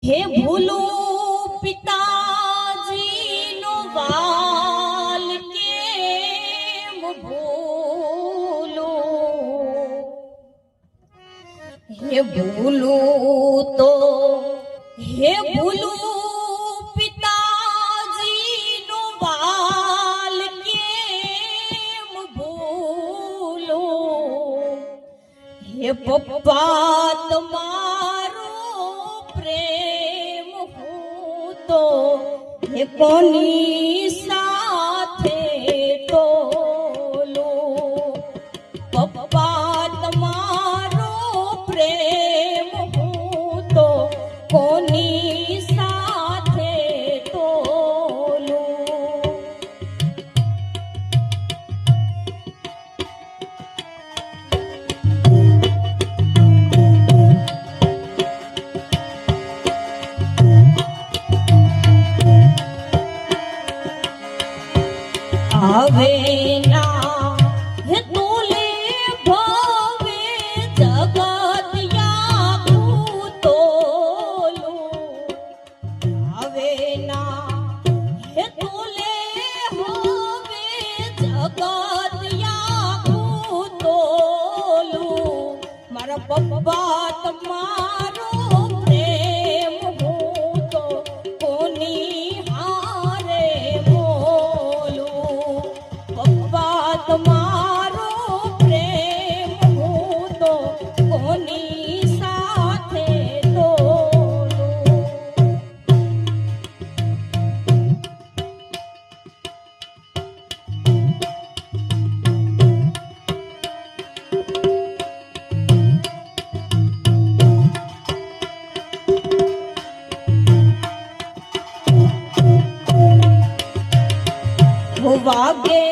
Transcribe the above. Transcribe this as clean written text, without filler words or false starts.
હે ભૂલો પિતાજીનો વાલ કેમ ભૂલો, હે ભૂલો તો હે ભૂલો પિતાજીનો વાલ કેમ ભૂલો, હે પપ્પા તમારો પ્રેમ હું તો હે કોની સાથે તોલો, પપ્પા તમારો પ્રેમ હું તો કોની સાથે તોલો. હવે ના હે તોલે ભવે જગતિયા તોલું, હવે ના હે તોલે હવે જગતિયા તોલું, મારા પપ્પા તમારો પ્રેમ હું તો કોની હારે બોલું, પપ્પા તમારો પ્રેમ હું તો કોની સાથે તોલું. વાગે